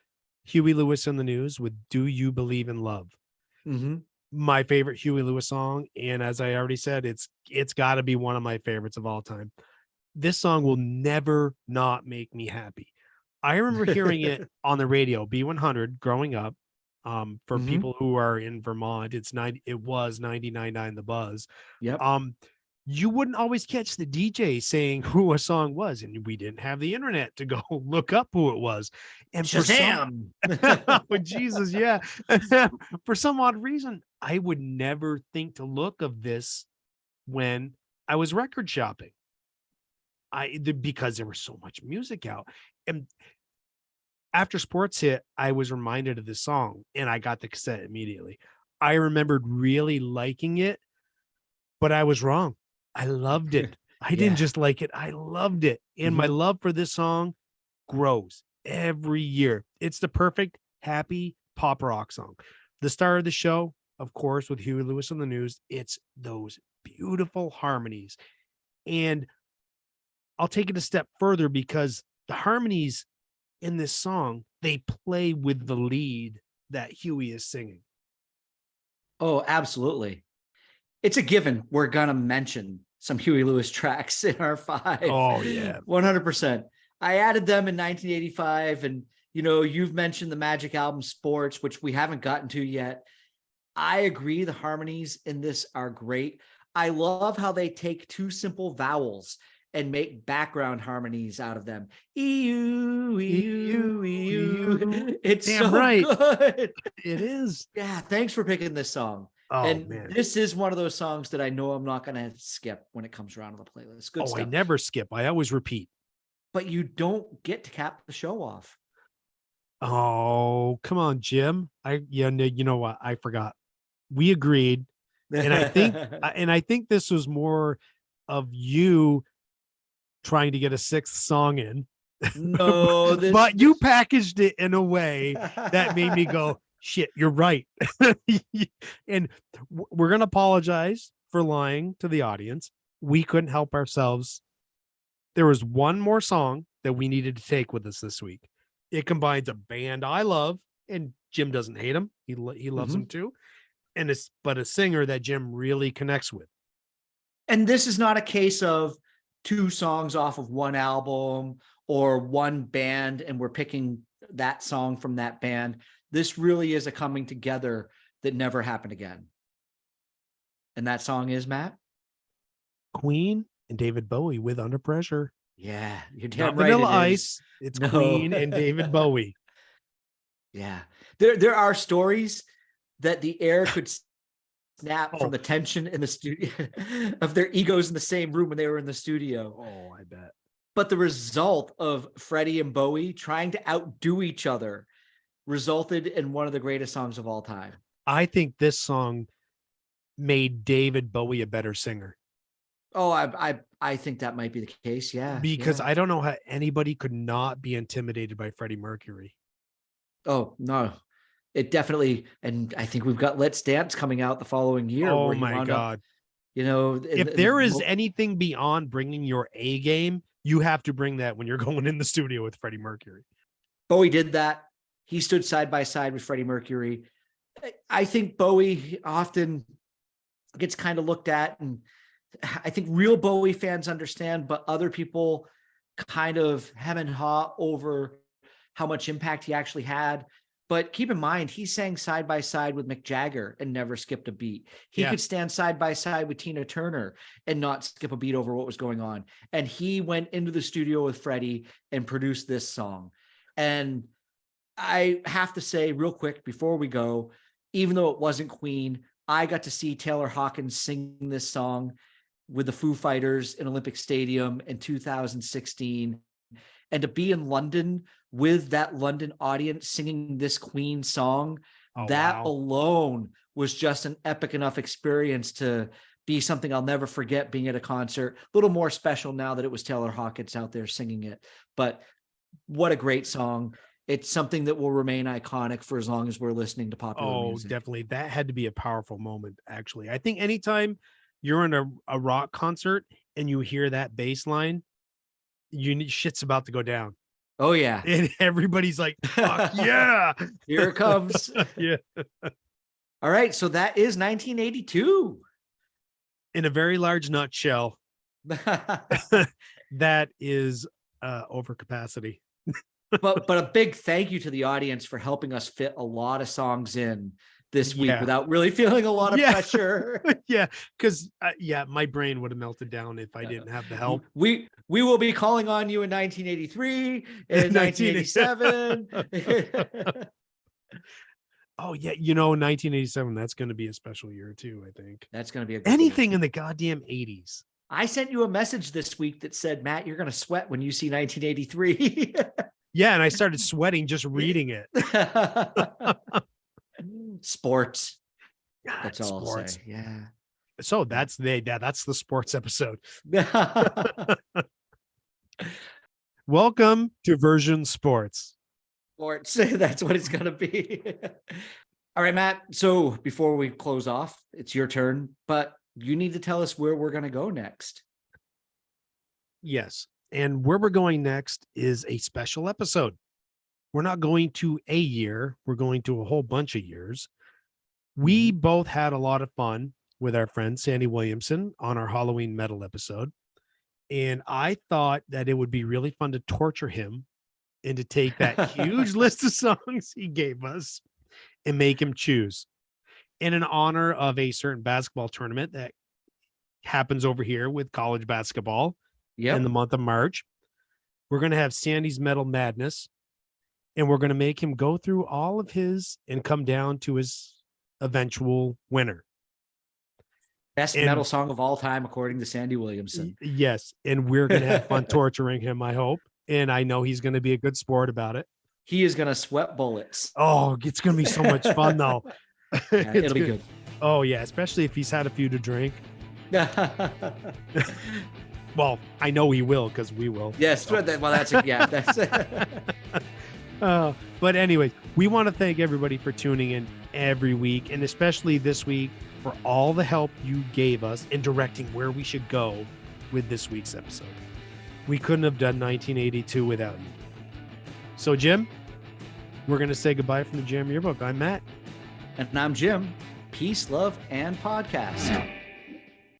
Huey Lewis and the News with Do You Believe in Love? Mm-hmm. My favorite Huey Lewis song. And as I already said, it's got to be one of my favorites of all time. This song will never not make me happy. I remember hearing it on the radio, B100, growing up. For Mhm. people who are in Vermont, it was 99.9 The Buzz. Yep. Um, you wouldn't always catch the DJ saying who a song was, and we didn't have the internet to go look up who it was. And for some Shazam. oh, Jesus, yeah. For some odd reason, I would never think to look of this when I was record shopping. Because there was so much music out. And after sports hit, I was reminded of this song and I got the cassette immediately. I remembered really liking it, but I was wrong. I loved it. I didn't Yeah. just like it, I loved it. And my Mhm. love for this song grows every year. It's the perfect happy pop rock song. The star of the show, of course, with Huey Lewis on the news, it's those beautiful harmonies. And I'll take it a step further because the harmonies in this song, they play with the lead that Huey is singing. Oh, absolutely. It's a given. We're gonna mention some Huey Lewis tracks in our five. Oh, yeah. 100%. I added them in 1985, and you've mentioned the Magic album Sports, which we haven't gotten to yet. I agree. The harmonies in this are great. I love how they take two simple vowels and make background harmonies out of them. Ew, ew, ew. It's Damn so right. good. It is. Yeah, thanks for picking this song. Oh, And man. this is one of those songs that I know I'm not going to skip when it comes around to the playlist. Good Oh, I stuff. never skip. I always repeat. But you don't get to cap the show off. Oh, come on, Jim. No, you know what? I forgot. We agreed. And I think this was more of you trying to get a sixth song in. No, But you packaged it in a way that made me go, shit, you're right. And we're going to apologize for lying to the audience. We couldn't help ourselves. There was one more song that we needed to take with us this week. It combines a band I love, and Jim doesn't hate him. He loves Mhm. him too. And it's but a singer that Jim really connects with. And this is not a case of two songs off of one album or one band and we're picking that song from that band. This really is a coming together that never happened again. And that song is, Matt? Queen and David Bowie with Under Pressure. Yeah, you're Not damn right Vanilla it is. Ice. It's No. Queen and David Bowie. Yeah. There are stories that the air could snap from Oh, the tension in the studio of their egos in the same room when they were in the studio. oh, I bet. But the result of Freddie and Bowie trying to outdo each other resulted in one of the greatest songs of all time. I think this song made David Bowie a better singer Oh, I think that might be the case. Yeah. because Yeah. I don't know how anybody could not be intimidated by Freddie Mercury. Oh, no. It definitely, and I think we've got Let's Dance coming out the following year Oh where he my wound up, God. in If there is anything beyond bringing your A game, you have to bring that when you're going in the studio with Freddie Mercury. Bowie did that. He stood side by side with Freddie Mercury. I think Bowie often gets kind of looked at, and I think real Bowie fans understand, but other people kind of hem and haw over how much impact he actually had. But keep in mind, he sang side by side with Mick Jagger and never skipped a beat. He Yeah. could stand side by side with Tina Turner and not skip a beat over what was going on. And he went into the studio with Freddie and produced this song. And I have to say real quick before we go, even though it wasn't Queen, I got to see Taylor Hawkins sing this song with the Foo Fighters in Olympic Stadium in 2016. And to be in London with that London audience singing this Queen song, Oh, that wow. alone was just an epic enough experience to be something I'll never forget being at a concert. A little more special now that it was Taylor Hawkins out there singing it. But what a great song. It's something that will remain iconic for as long as we're listening to popular music. Definitely. That had to be a powerful moment, actually. I think anytime you're in a rock concert and you hear that bass line, shit's about to go down. Oh, yeah. And everybody's like, fuck yeah. Here it comes. Yeah. All right. So that is 1982. In a very large nutshell, that is overcapacity. but a big thank you to the audience for helping us fit a lot of songs in this week Yeah. without really feeling a lot of Yeah. pressure. Yeah, because my brain would have melted down if I didn't have the help. We will be calling on you in 1983 and 1987. Oh yeah, 1987. That's going to be a special year too. I think That's going to be a good anything year. in the goddamn 80s. I sent you a message this week that said, Matt, you're going to sweat when you see 1983. Yeah, and I started sweating just reading it. Sports. God, That's all sports. I'll say. Yeah. So that's the sports episode. Welcome to Version Sports. Sports. That's what it's going to be. All right, Matt. So before we close off, it's your turn, but you need to tell us where we're going to go next. Yes. And where we're going next is a special episode. We're not going to a year. We're going to a whole bunch of years. We both had a lot of fun with our friend Sandy Williamson on our Halloween metal episode. And I thought that it would be really fun to torture him and to take that huge list of songs he gave us and make him choose. And in honor of a certain basketball tournament that happens over here with college basketball in the month of March, we're going to have Sandy's Metal Madness, and we're going to make him go through all of his and come down to his eventual winner. Best metal song of all time, according to Sandy Williamson. Yes. And we're going to have fun torturing him, I hope. And I know he's going to be a good sport about it. He is going to sweat bullets. Oh, it's going to be so much fun, though. Yeah, it'll be good. Oh, yeah. Especially if he's had a few to drink. Well, I know he will because we will. Yes. Well, that's it. Yeah. That's But anyway, we want to thank everybody for tuning in every week, and especially this week for all the help you gave us in directing where we should go with this week's episode. We couldn't have done 1982 without you. So, Jim, we're going to say goodbye from the Jam Yearbook. I'm Matt. And I'm Jim. Peace, love, and podcast.